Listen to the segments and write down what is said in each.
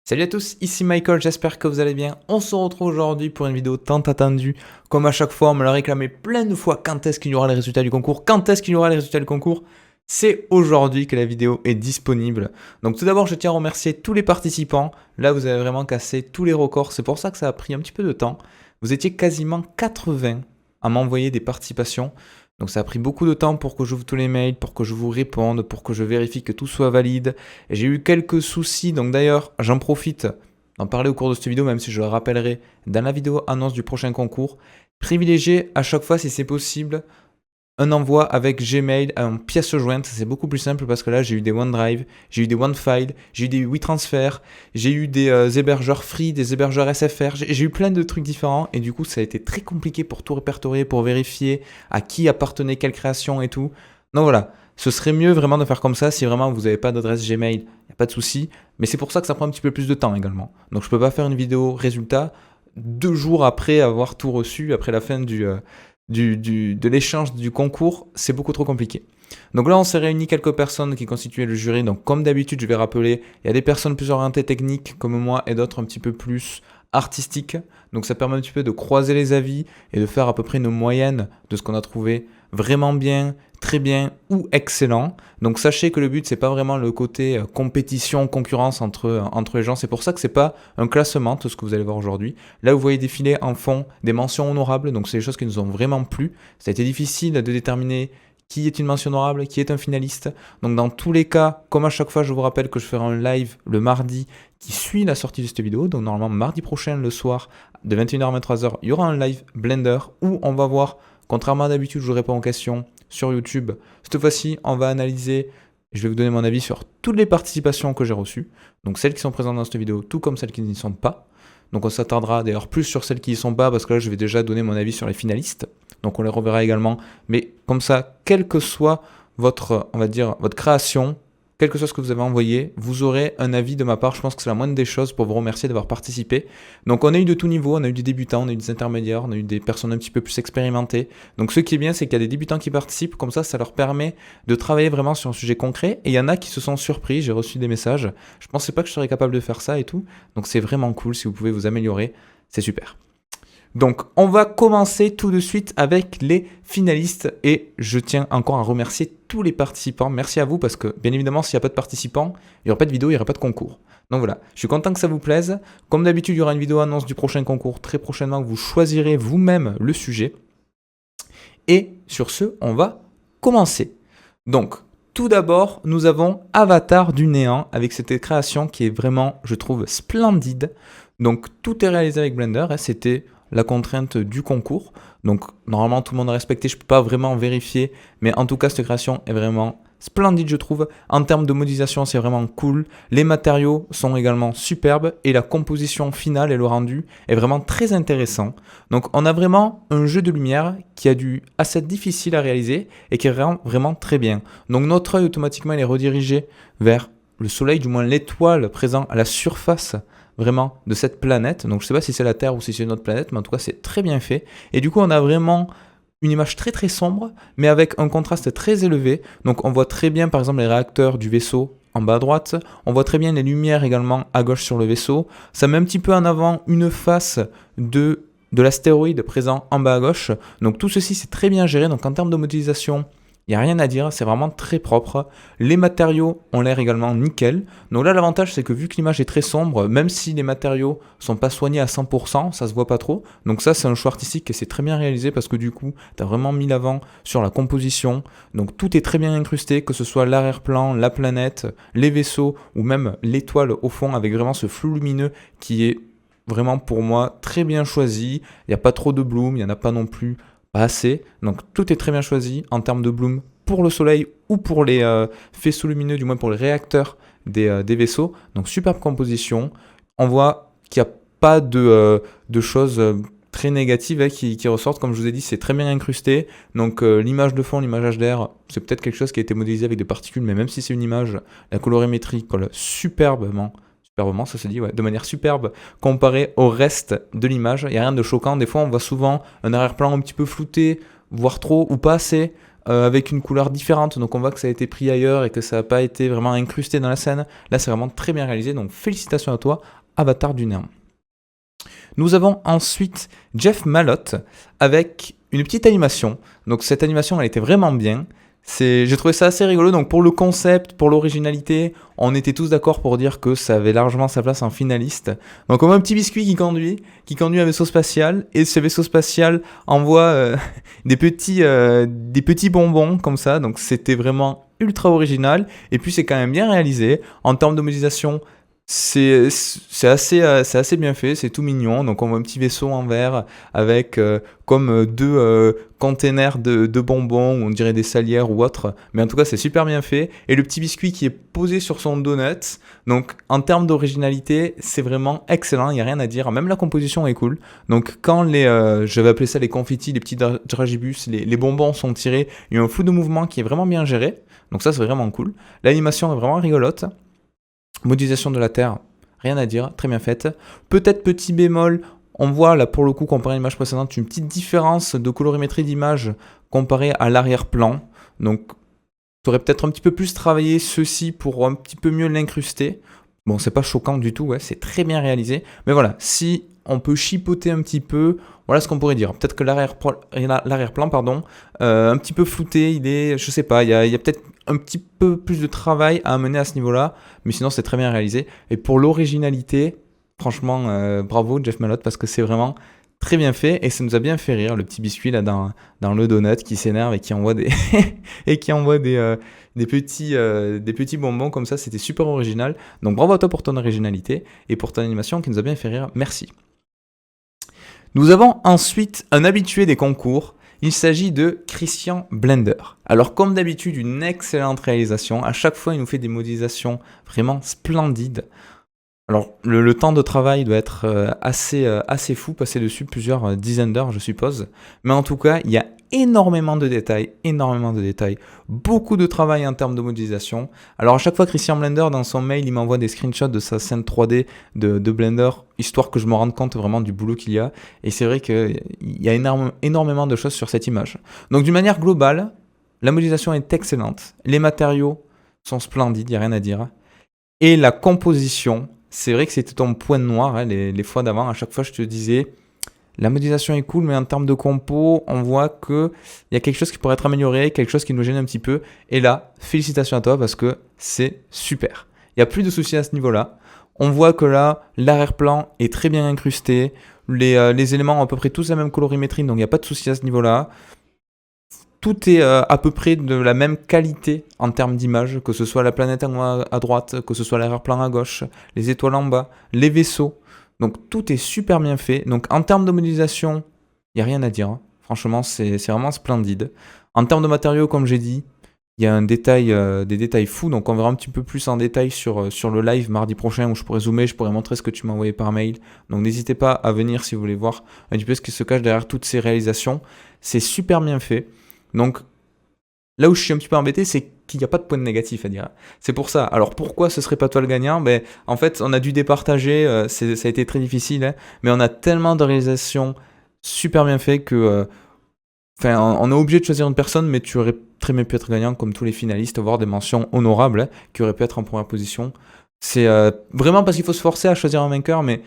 Salut à tous, ici Michael, j'espère que vous allez bien. On se retrouve aujourd'hui pour une vidéo tant attendue. Comme à chaque fois, on me l'a réclamé plein de fois. Quand est-ce qu'il y aura les résultats du concours? Quand est-ce qu'il y aura les résultats du concours? C'est aujourd'hui que la vidéo est disponible. Donc tout d'abord, je tiens à remercier tous les participants. Là, vous avez vraiment cassé tous les records. C'est pour ça que ça a pris un petit peu de temps. Vous étiez quasiment 80 à m'envoyer des participations. Donc ça a pris beaucoup de temps pour que j'ouvre tous les mails, pour que je vous réponde, pour que je vérifie que tout soit valide. Et j'ai eu quelques soucis, donc d'ailleurs j'en profite d'en parler au cours de cette vidéo, même si je le rappellerai dans la vidéo annonce du prochain concours. Privilégiez à chaque fois, si c'est possible, un envoi avec Gmail en pièce jointe. C'est beaucoup plus simple parce que là j'ai eu des OneDrive, j'ai eu des OneFile, j'ai eu des WeTransfer, j'ai eu des hébergeurs free, des hébergeurs SFR, j'ai eu plein de trucs différents et du coup ça a été très compliqué pour tout répertorier, pour vérifier à qui appartenait quelle création et tout. Donc voilà, ce serait mieux vraiment de faire comme ça si vraiment vous n'avez pas d'adresse Gmail, il n'y a pas de souci, mais c'est pour ça que ça prend un petit peu plus de temps également. Donc je ne peux pas faire une vidéo résultat 2 jours après avoir tout reçu, après la fin de l'échange du concours, c'est beaucoup trop compliqué. Donc là, on s'est réuni quelques personnes qui constituaient le jury. Donc comme d'habitude, je vais rappeler, il y a des personnes plus orientées techniques comme moi et d'autres un petit peu plus artistiques. Donc ça permet un petit peu de croiser les avis et de faire à peu près une moyenne de ce qu'on a trouvé vraiment bien, très bien ou excellent. Donc sachez que le but, c'est pas vraiment le côté compétition, concurrence entre les gens. C'est pour ça que c'est pas un classement, tout ce que vous allez voir aujourd'hui. Là, vous voyez défiler en fond des mentions honorables. Donc c'est des choses qui nous ont vraiment plu. Ça a été difficile de déterminer qui est une mention honorable, qui est un finaliste. Donc dans tous les cas, comme à chaque fois, je vous rappelle que je ferai un live le mardi qui suit la sortie de cette vidéo. Donc normalement, mardi prochain, le soir, de 21h à 23h, il y aura un live Blender où on va voir, contrairement à d'habitude, je réponds aux questions sur YouTube. Cette fois-ci, on va analyser, je vais vous donner mon avis sur toutes les participations que j'ai reçues. Donc celles qui sont présentes dans cette vidéo, tout comme celles qui n'y sont pas. Donc on s'attardera d'ailleurs plus sur celles qui n'y sont pas parce que là, je vais déjà donner mon avis sur les finalistes. Donc on les reverra également. Mais comme ça, quelle que soit votre, on va dire, votre création, quel que soit ce que vous avez envoyé, vous aurez un avis de ma part. Je pense que c'est la moindre des choses pour vous remercier d'avoir participé. Donc on a eu de tout niveau, on a eu des débutants, on a eu des intermédiaires, on a eu des personnes un petit peu plus expérimentées. Donc ce qui est bien, c'est qu'il y a des débutants qui participent, comme ça leur permet de travailler vraiment sur un sujet concret. Et il y en a qui se sont surpris, j'ai reçu des messages. Je pensais pas que je serais capable de faire ça et tout. Donc c'est vraiment cool, si vous pouvez vous améliorer, c'est super. Donc, on va commencer tout de suite avec les finalistes et je tiens encore à remercier tous les participants. Merci à vous parce que, bien évidemment, s'il n'y a pas de participants, il n'y aura pas de vidéo, il n'y aura pas de concours. Donc voilà, je suis content que ça vous plaise. Comme d'habitude, il y aura une vidéo annonce du prochain concours très prochainement. Vous choisirez vous-même le sujet. Et sur ce, on va commencer. Donc, tout d'abord, nous avons Avatar du néant avec cette création qui est vraiment, je trouve, splendide. Donc, tout est réalisé avec Blender. C'était la contrainte du concours. Donc normalement tout le monde a respecté, je ne peux pas vraiment vérifier, mais en tout cas cette création est vraiment splendide je trouve. En termes de modélisation c'est vraiment cool, les matériaux sont également superbes et la composition finale et le rendu est vraiment très intéressant. Donc on a vraiment un jeu de lumière qui a dû assez difficile à réaliser et qui rend vraiment très bien. Donc notre œil automatiquement il est redirigé vers le soleil, du moins l'étoile présente à la surface vraiment de cette planète. Donc je ne sais pas si c'est la Terre ou si c'est une autre planète, mais en tout cas c'est très bien fait. Et du coup on a vraiment une image très très sombre, mais avec un contraste très élevé. Donc on voit très bien par exemple les réacteurs du vaisseau en bas à droite, on voit très bien les lumières également à gauche sur le vaisseau. Ça met un petit peu en avant une face de l'astéroïde présent en bas à gauche. Donc tout ceci c'est très bien géré. Donc en termes de modélisation, il n'y a rien à dire, c'est vraiment très propre. Les matériaux ont l'air également nickel. Donc là, l'avantage, c'est que vu que l'image est très sombre, même si les matériaux sont pas soignés à 100%, ça se voit pas trop. Donc ça, c'est un choix artistique et c'est très bien réalisé parce que du coup, tu as vraiment mis l'avant sur la composition. Donc tout est très bien incrusté, que ce soit l'arrière-plan, la planète, les vaisseaux ou même l'étoile au fond avec vraiment ce flou lumineux qui est vraiment pour moi très bien choisi. Il n'y a pas trop de bloom, il n'y en a pas non plus assez, donc tout est très bien choisi en termes de bloom pour le soleil ou pour les faisceaux lumineux, du moins pour les réacteurs des vaisseaux. Donc superbe composition. On voit qu'il n'y a pas de choses très négatives qui ressortent. Comme je vous ai dit, c'est très bien incrusté. Donc l'image de fond, l'image HDR, c'est peut-être quelque chose qui a été modélisé avec des particules, mais même si c'est une image, la colorimétrie colle superbement, ça se dit, ouais, de manière superbe comparé au reste de l'image. Il n'y a rien de choquant. Des fois, on voit souvent un arrière-plan un petit peu flouté, voire trop ou pas assez. avec une couleur différente, donc on voit que ça a été pris ailleurs et que ça n'a pas été vraiment incrusté dans la scène. Là, c'est vraiment très bien réalisé, donc félicitations à toi, Avatar du Néant. Nous avons ensuite Jeff Mallott avec une petite animation. Donc cette animation, elle était vraiment bien. J'ai trouvé ça assez rigolo. Donc pour le concept, pour l'originalité, on était tous d'accord pour dire que ça avait largement sa place en finaliste. Donc on voit un petit biscuit qui conduit un vaisseau spatial. Et ce vaisseau spatial envoie des petits bonbons comme ça. Donc c'était vraiment ultra original. Et puis c'est quand même bien réalisé. En termes de modélisation, c'est assez bien fait, c'est tout mignon. Donc on voit un petit vaisseau en verre avec comme deux containers de bonbons, on dirait des salières ou autre. Mais en tout cas, c'est super bien fait. Et le petit biscuit qui est posé sur son donut. Donc en termes d'originalité, c'est vraiment excellent, il n'y a rien à dire. Même la composition est cool. Donc quand je vais appeler ça les confettis, les petits dragibus, les bonbons sont tirés, il y a un flou de mouvement qui est vraiment bien géré. Donc ça, c'est vraiment cool. L'animation est vraiment rigolote. Modélisation de la Terre, rien à dire, très bien faite. Peut-être petit bémol, on voit là pour le coup, comparé à l'image précédente, une petite différence de colorimétrie d'image comparée à l'arrière-plan. Donc, tu aurais peut-être un petit peu plus travaillé ceci pour un petit peu mieux l'incruster. Bon, c'est pas choquant du tout, ouais, c'est très bien réalisé. Mais voilà, si on peut chipoter un petit peu, voilà ce qu'on pourrait dire. Peut-être que l'arrière-plan, un petit peu flouté, je sais pas, il y a peut-être un petit peu plus de travail à amener à ce niveau-là, mais sinon c'est très bien réalisé. Et pour l'originalité, franchement, bravo Jeff Mallott, parce que c'est vraiment très bien fait et ça nous a bien fait rire, le petit biscuit là dans le donut qui s'énerve et qui envoie des petits bonbons comme ça, c'était super original. Donc bravo à toi pour ton originalité et pour ton animation qui nous a bien fait rire, merci. Nous avons ensuite un habitué des concours. Il s'agit de Christian Blender. Alors comme d'habitude, une excellente réalisation. À chaque fois, il nous fait des modélisations vraiment splendides. Alors le temps de travail doit être assez fou, passer dessus plusieurs dizaines d'heures, je suppose. Mais en tout cas, il y a énormément de détails, beaucoup de travail en termes de modélisation. Alors à chaque fois, Christian Blender, dans son mail, il m'envoie des screenshots de sa scène 3D de Blender, histoire que je me rende compte vraiment du boulot qu'il y a. Et c'est vrai qu'il y a énormément de choses sur cette image. Donc d'une manière globale, la modélisation est excellente. Les matériaux sont splendides, il n'y a rien à dire. Et la composition, c'est vrai que c'était ton point noir, hein, les fois d'avant. À chaque fois, je te disais, la modélisation est cool, mais en termes de compo, on voit qu'il y a quelque chose qui pourrait être amélioré, quelque chose qui nous gêne un petit peu. Et là, félicitations à toi parce que c'est super. Il n'y a plus de soucis à ce niveau-là. On voit que là, l'arrière-plan est très bien incrusté. Les éléments ont à peu près tous la même colorimétrie, donc il n'y a pas de soucis à ce niveau-là. Tout est à peu près de la même qualité en termes d'image, que ce soit la planète à droite, que ce soit l'arrière-plan à gauche, les étoiles en bas, les vaisseaux. Donc tout est super bien fait. Donc en termes de modélisation, il n'y a rien à dire. Franchement, c'est vraiment splendide. En termes de matériaux, comme j'ai dit, il y a des détails fous. Donc on verra un petit peu plus en détail sur le live mardi prochain où je pourrai zoomer, je pourrai montrer ce que tu m'as envoyé par mail. Donc n'hésitez pas à venir si vous voulez voir un petit peu ce qui se cache derrière toutes ces réalisations. C'est super bien fait. Donc, là où je suis un petit peu embêté, c'est qu'il n'y a pas de point négatif à dire. C'est pour ça. Alors, pourquoi ce serait pas toi le gagnant? En fait, on a dû départager, ça a été très difficile, hein, mais on a tellement de réalisations super bien faites que... on est obligé de choisir une personne, mais tu aurais très bien pu être gagnant comme tous les finalistes, voire des mentions honorables, hein, qui auraient pu être en première position. C'est vraiment parce qu'il faut se forcer à choisir un vainqueur, mais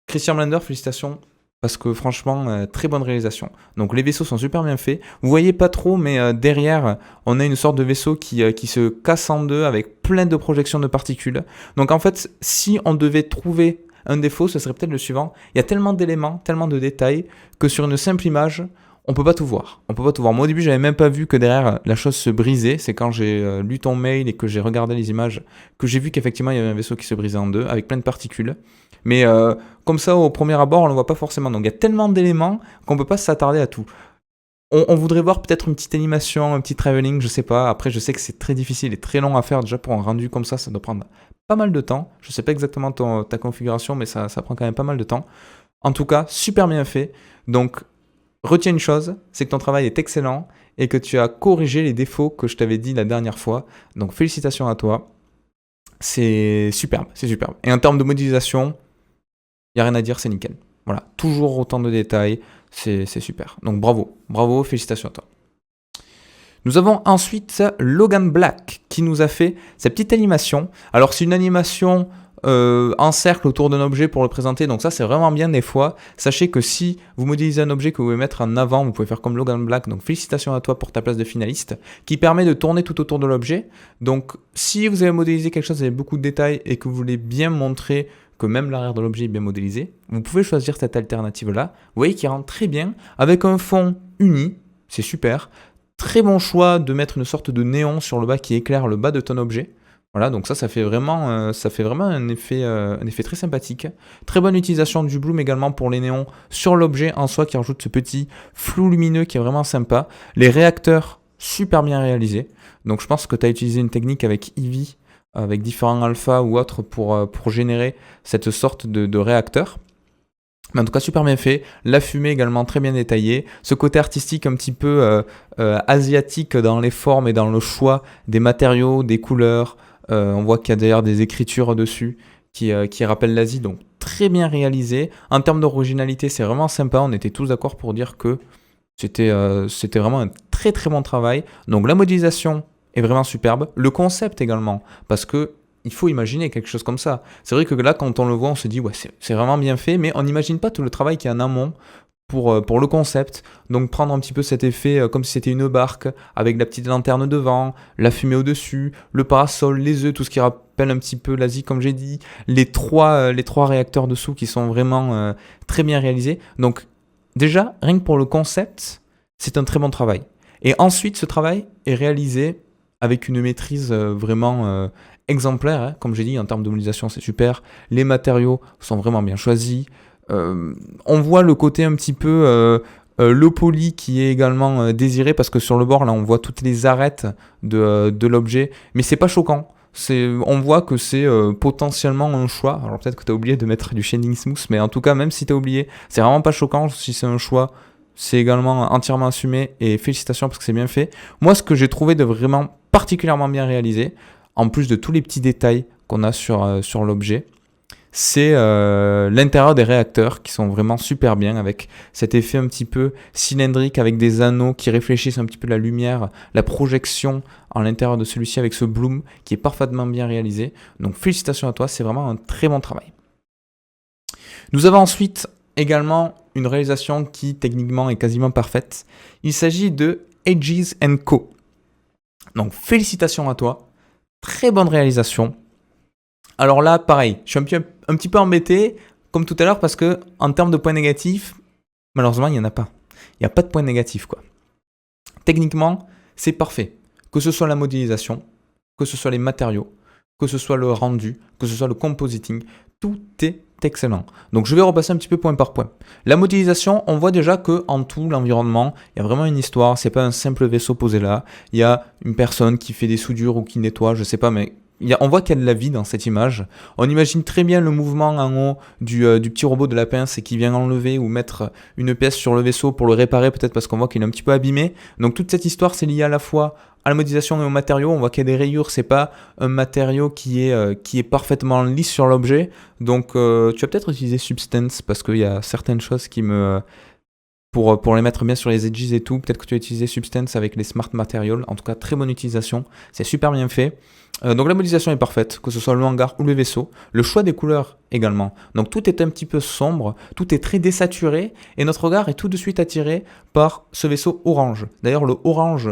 Christian Blender, félicitations. Parce que franchement, très bonne réalisation. Donc les vaisseaux sont super bien faits. Vous voyez pas trop, mais derrière, on a une sorte de vaisseau qui se casse en deux avec plein de projections de particules. Donc en fait, si on devait trouver un défaut, ce serait peut-être le suivant. Il y a tellement d'éléments, tellement de détails, que sur une simple image, on peut pas tout voir. Moi au début, j'avais même pas vu que derrière la chose se brisait. C'est quand j'ai lu ton mail et que j'ai regardé les images que j'ai vu qu'effectivement il y avait un vaisseau qui se brisait en deux avec plein de particules. Mais comme ça, au premier abord, on ne le voit pas forcément. Donc il y a tellement d'éléments qu'on ne peut pas s'attarder à tout. On voudrait voir peut-être une petite animation, un petit travelling, je sais pas. Après, je sais que c'est très difficile et très long à faire. Déjà, pour un rendu comme ça doit prendre pas mal de temps. Je sais pas exactement ta configuration, mais ça prend quand même pas mal de temps. En tout cas, super bien fait. Donc, retiens une chose, c'est que ton travail est excellent et que tu as corrigé les défauts que je t'avais dit la dernière fois. Donc, félicitations à toi. C'est superbe, c'est superbe. Et en termes de modélisation, il n'y a rien à dire, c'est nickel. Voilà, toujours autant de détails, c'est super. Donc bravo, félicitations à toi. Nous avons ensuite Logan Black qui nous a fait sa petite animation. Alors c'est une animation en cercle autour d'un objet pour le présenter, donc ça c'est vraiment bien des fois. Sachez que si vous modélisez un objet que vous voulez mettre en avant, vous pouvez faire comme Logan Black, donc félicitations à toi pour ta place de finaliste, qui permet de tourner tout autour de l'objet. Donc si vous avez modélisé quelque chose avec beaucoup de détails et que vous voulez bien montrer que même l'arrière de l'objet est bien modélisé, vous pouvez choisir cette alternative-là. Vous voyez qu'il rentre très bien, avec un fond uni, c'est super. Très bon choix de mettre une sorte de néon sur le bas qui éclaire le bas de ton objet. Voilà, donc ça fait vraiment un effet très sympathique. Très bonne utilisation du bloom également pour les néons sur l'objet en soi qui rajoute ce petit flou lumineux qui est vraiment sympa. Les réacteurs, super bien réalisés. Donc je pense que tu as utilisé une technique avec Eevee, avec différents alpha ou autres pour générer cette sorte de réacteur. Mais en tout cas, super bien fait. La fumée également très bien détaillée. Ce côté artistique un petit peu asiatique dans les formes et dans le choix des matériaux, des couleurs. On voit qu'il y a d'ailleurs des écritures dessus qui rappellent l'Asie. Donc très bien réalisé. En termes d'originalité, c'est vraiment sympa. On était tous d'accord pour dire que c'était vraiment un très très bon travail. Donc la modélisation est vraiment superbe. Le concept également, parce que il faut imaginer quelque chose comme ça. C'est vrai que là, quand on le voit, on se dit, ouais, c'est vraiment bien fait, mais on n'imagine pas tout le travail qu'il y a en amont pour le concept. Donc prendre un petit peu cet effet comme si c'était une barque, avec la petite lanterne devant, la fumée au-dessus, le parasol, les œufs, tout ce qui rappelle un petit peu l'Asie, comme j'ai dit, les trois réacteurs dessous qui sont vraiment très bien réalisés. Donc déjà, rien que pour le concept, c'est un très bon travail. Et ensuite, ce travail est réalisé avec une maîtrise vraiment exemplaire, hein. Comme j'ai dit, en termes de modélisation, c'est super. Les matériaux sont vraiment bien choisis. On voit le côté un petit peu low poly qui est également désiré parce que sur le bord, là, on voit toutes les arêtes de l'objet. Mais c'est pas choquant. On voit que c'est potentiellement un choix. Alors peut-être que tu as oublié de mettre du shading smooth, mais en tout cas, même si tu as oublié, c'est vraiment pas choquant si c'est un choix. C'est également entièrement assumé et félicitations parce que c'est bien fait. Moi, ce que j'ai trouvé de vraiment particulièrement bien réalisé, en plus de tous les petits détails qu'on a sur l'objet, c'est l'intérieur des réacteurs qui sont vraiment super bien avec cet effet un petit peu cylindrique avec des anneaux qui réfléchissent un petit peu la lumière, la projection à l'intérieur de celui-ci avec ce bloom qui est parfaitement bien réalisé. Donc félicitations à toi, c'est vraiment un très bon travail. Nous avons ensuite également une réalisation qui techniquement est quasiment parfaite. Il s'agit de Edges & Co. Donc félicitations à toi, très bonne réalisation. Alors là, pareil, je suis un petit peu embêté, comme tout à l'heure, parce que en termes de points négatifs, malheureusement, il n'y en a pas. Il n'y a pas de points négatifs, quoi. Techniquement, c'est parfait. Que ce soit la modélisation, que ce soit les matériaux, que ce soit le rendu, que ce soit le compositing, tout est excellent. Donc je vais repasser un petit peu point par point. La modélisation, on voit déjà que en tout l'environnement, il y a vraiment une histoire, c'est pas un simple vaisseau posé là, il y a une personne qui fait des soudures ou qui nettoie, je sais pas, mais on voit qu'il y a de la vie dans cette image. On imagine très bien le mouvement en haut du petit robot de la pince et qui vient enlever ou mettre une pièce sur le vaisseau pour le réparer, peut-être parce qu'on voit qu'il est un petit peu abîmé. Donc toute cette histoire, c'est lié à la fois à la modélisation et au matériau. On voit qu'il y a des rayures, c'est pas un matériau qui est parfaitement lisse sur l'objet. Donc tu vas peut-être utiliser Substance parce qu'il y a certaines choses qui me... Pour les mettre bien sur les edges et tout, peut-être que tu as utilisé Substance avec les Smart Materials. En tout cas, très bonne utilisation. C'est super bien fait. Donc la modélisation est parfaite, que ce soit le hangar ou le vaisseau. Le choix des couleurs également. Donc tout est un petit peu sombre, tout est très désaturé. Et notre regard est tout de suite attiré par ce vaisseau orange. D'ailleurs, le orange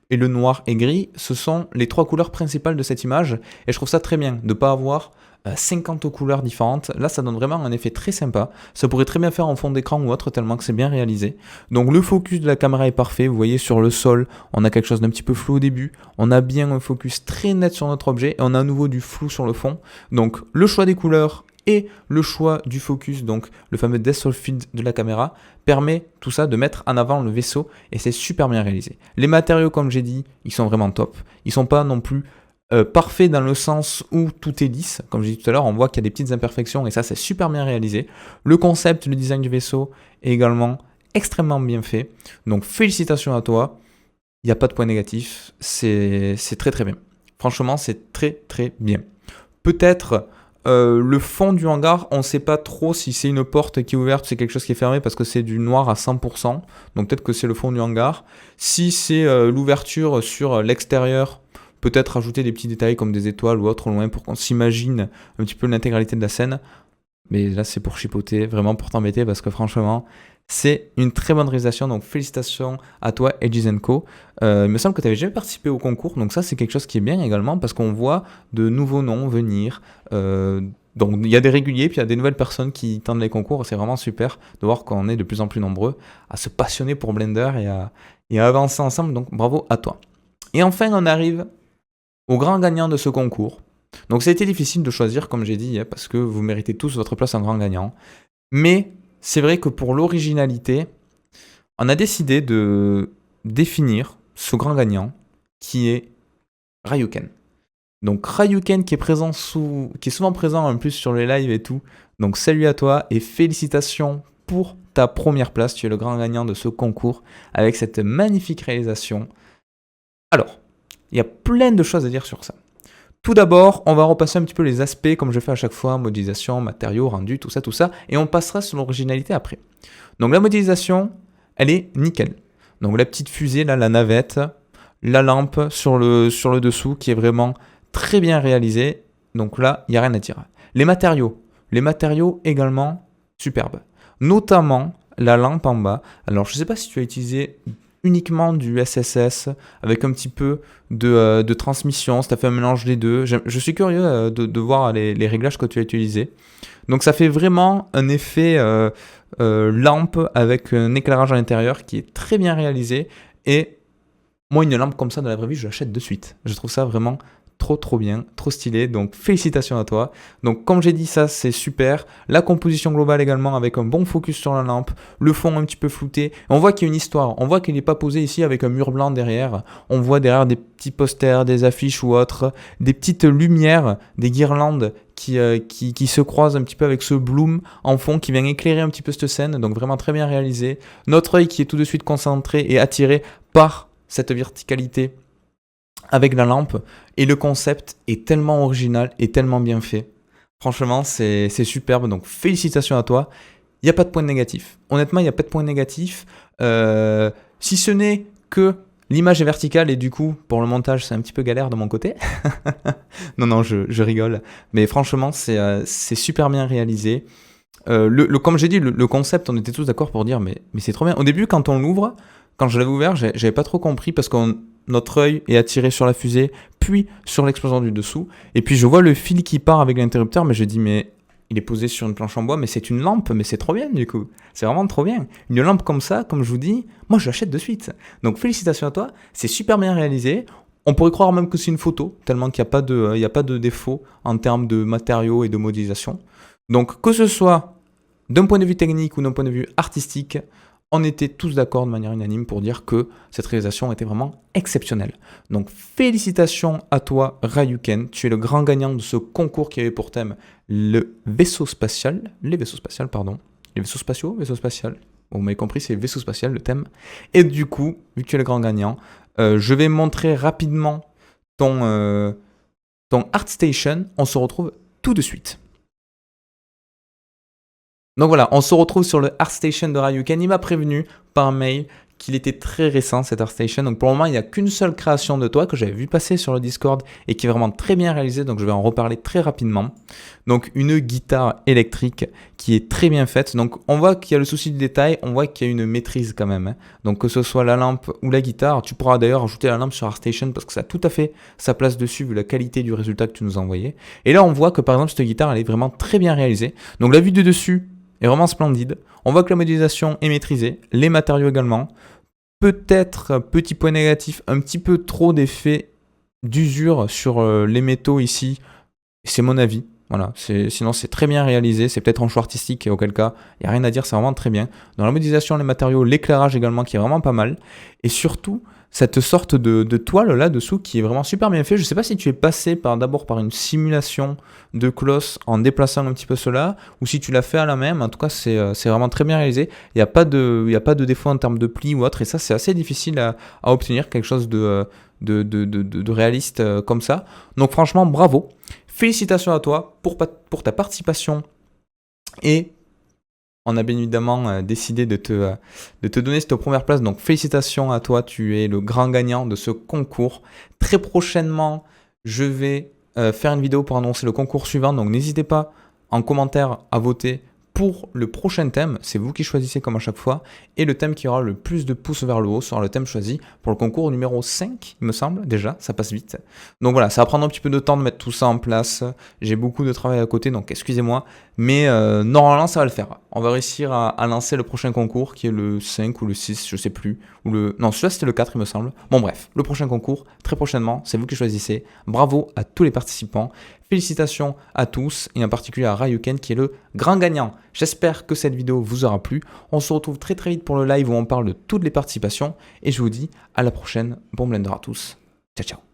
et le noir et gris, ce sont les trois couleurs principales de cette image. Et je trouve ça très bien de ne pas avoir 50 couleurs différentes. Là, ça donne vraiment un effet très sympa. Ça pourrait très bien faire en fond d'écran ou autre, tellement que c'est bien réalisé. Donc le focus de la caméra est parfait. Vous voyez sur le sol, on a quelque chose d'un petit peu flou au début. On a bien un focus très net sur notre objet et on a à nouveau du flou sur le fond. Donc le choix des couleurs et le choix du focus, donc le fameux depth of field de la caméra, permet tout ça de mettre en avant le vaisseau et c'est super bien réalisé. Les matériaux, comme j'ai dit, ils sont vraiment top. Ils sont pas non plus parfait dans le sens où tout est lisse. Comme je disais tout à l'heure, on voit qu'il y a des petites imperfections et ça, c'est super bien réalisé. Le concept, le design du vaisseau est également extrêmement bien fait. Donc, félicitations à toi. Il n'y a pas de point négatif. C'est très très bien. Franchement, c'est très très bien. Peut-être Le fond du hangar, on ne sait pas trop si c'est une porte qui est ouverte, c'est quelque chose qui est fermé parce que c'est du noir à 100%. Donc peut-être que c'est le fond du hangar. Si c'est l'ouverture sur l'extérieur, peut-être rajouter des petits détails comme des étoiles ou autre au loin pour qu'on s'imagine un petit peu l'intégralité de la scène. Mais là, c'est pour chipoter, vraiment pour t'embêter parce que franchement, c'est une très bonne réalisation. Donc félicitations à toi, Edges Co. Il me semble que tu avais jamais participé au concours. Donc ça, c'est quelque chose qui est bien également parce qu'on voit de nouveaux noms venir. Donc il y a des réguliers, puis il y a des nouvelles personnes qui tentent les concours. C'est vraiment super de voir qu'on est de plus en plus nombreux à se passionner pour Blender et à avancer ensemble. Donc bravo à toi. Et enfin, on arrive au grand gagnant de ce concours. Donc ça a été difficile de choisir, comme j'ai dit, parce que vous méritez tous votre place en grand gagnant. Mais c'est vrai que pour l'originalité, on a décidé de définir ce grand gagnant qui est Ryuken. Donc Ryuken qui est souvent présent en plus sur les lives et tout. Donc salut à toi et félicitations pour ta première place. Tu es le grand gagnant de ce concours avec cette magnifique réalisation. Alors, il y a plein de choses à dire sur ça. Tout d'abord, on va repasser un petit peu les aspects comme je fais à chaque fois, modélisation, matériaux, rendu, tout ça, et on passera sur l'originalité après. Donc la modélisation, elle est nickel. Donc la petite fusée, là, la navette, la lampe sur le dessous qui est vraiment très bien réalisée. Donc là, il n'y a rien à dire. Les matériaux également superbes. Notamment la lampe en bas. Alors je ne sais pas si tu as utilisé uniquement du SSS avec un petit peu de transmission, si tu as fait un mélange des deux. Je suis curieux de voir les réglages que tu as utilisés. Donc ça fait vraiment un effet lampe avec un éclairage à l'intérieur qui est très bien réalisé. Et moi, une lampe comme ça dans la vraie vie, je l'achète de suite. Je trouve ça vraiment trop bien, trop stylé, donc félicitations à toi. Donc comme j'ai dit, ça c'est super. La composition globale également avec un bon focus sur la lampe, le fond un petit peu flouté. On voit qu'il y a une histoire, on voit qu'il n'est pas posé ici avec un mur blanc derrière. On voit derrière des petits posters, des affiches ou autres, des petites lumières, des guirlandes qui se croisent un petit peu avec ce bloom en fond qui vient éclairer un petit peu cette scène, donc vraiment très bien réalisé. Notre œil qui est tout de suite concentré et attiré par cette verticalité avec la lampe, et le concept est tellement original et tellement bien fait. Franchement, c'est superbe, donc félicitations à toi. Il n'y a pas de point négatif. Honnêtement, il n'y a pas de point négatif. Si ce n'est que l'image est verticale et du coup, pour le montage, c'est un petit peu galère de mon côté. non, je rigole. Mais franchement, c'est super bien réalisé. Comme j'ai dit, le concept, on était tous d'accord pour dire, mais c'est trop bien. Au début, quand on l'ouvre, quand je l'avais ouvert, j'avais pas trop compris parce que notre œil est attiré sur la fusée, puis sur l'explosion du dessous. Et puis je vois le fil qui part avec l'interrupteur, mais je dis, mais il est posé sur une planche en bois, mais c'est une lampe, mais c'est trop bien du coup. C'est vraiment trop bien. Une lampe comme ça, comme je vous dis, moi je l'achète de suite. Donc félicitations à toi, c'est super bien réalisé. On pourrait croire même que c'est une photo, tellement qu'il n'y a pas de défaut en termes de matériaux et de modélisation. Donc que ce soit d'un point de vue technique ou d'un point de vue artistique, on était tous d'accord de manière unanime pour dire que cette réalisation était vraiment exceptionnelle. Donc félicitations à toi Ryuken, tu es le grand gagnant de ce concours qui avait pour thème les vaisseaux spatiaux. Bon, vous m'avez compris, c'est vaisseau spatial le thème. Et du coup, vu que tu es le grand gagnant, je vais montrer rapidement ton ArtStation. On se retrouve tout de suite. Donc voilà, on se retrouve sur le ArtStation de Ryuken. Il m'a prévenu par mail qu'il était très récent cet ArtStation. Donc pour le moment, il n'y a qu'une seule création de toi que j'avais vu passer sur le Discord et qui est vraiment très bien réalisée. Donc je vais en reparler très rapidement. Donc une guitare électrique qui est très bien faite. Donc on voit qu'il y a le souci du détail, on voit qu'il y a une maîtrise quand même. Donc que ce soit la lampe ou la guitare, tu pourras d'ailleurs ajouter la lampe sur ArtStation parce que ça a tout à fait sa place dessus vu la qualité du résultat que tu nous as envoyé. Et là on voit que par exemple cette guitare elle est vraiment très bien réalisée. Donc la vue de dessus est vraiment splendide. On voit que la modélisation est maîtrisée, les matériaux également. Peut-être, petit point négatif, un petit peu trop d'effets d'usure sur les métaux ici. C'est mon avis. Voilà. Sinon, c'est très bien réalisé. C'est peut-être un choix artistique et auquel cas, il n'y a rien à dire. C'est vraiment très bien. Dans la modélisation, les matériaux, l'éclairage également qui est vraiment pas mal. Et surtout, cette sorte de toile là-dessous qui est vraiment super bien fait. Je ne sais pas si tu es passé d'abord par une simulation de cloche en déplaçant un petit peu cela ou si tu l'as fait à la main. Mais en tout cas, c'est vraiment très bien réalisé. Il n'y a pas de défaut en termes de pli ou autre. Et ça, c'est assez difficile à obtenir, quelque chose de réaliste comme ça. Donc franchement, bravo. Félicitations à toi pour ta participation et on a bien évidemment décidé de te donner cette première place. Donc félicitations à toi, tu es le grand gagnant de ce concours. Très prochainement, je vais faire une vidéo pour annoncer le concours suivant. Donc n'hésitez pas en commentaire à voter pour le prochain thème. C'est vous qui choisissez comme à chaque fois. Et le thème qui aura le plus de pouces vers le haut sera le thème choisi pour le concours numéro 5, il me semble. Déjà, ça passe vite. Donc voilà, ça va prendre un petit peu de temps de mettre tout ça en place. J'ai beaucoup de travail à côté, donc excusez-moi. Mais normalement, ça va le faire. On va réussir à lancer le prochain concours qui est le 5 ou le 6, je sais plus. Non, celui-là c'était le 4, il me semble. Bon bref, le prochain concours, très prochainement, c'est vous qui choisissez. Bravo à tous les participants. Félicitations à tous et en particulier à Ryuken qui est le grand gagnant. J'espère que cette vidéo vous aura plu. On se retrouve très très vite pour le live où on parle de toutes les participations. Et je vous dis à la prochaine. Bon Blender à tous. Ciao ciao.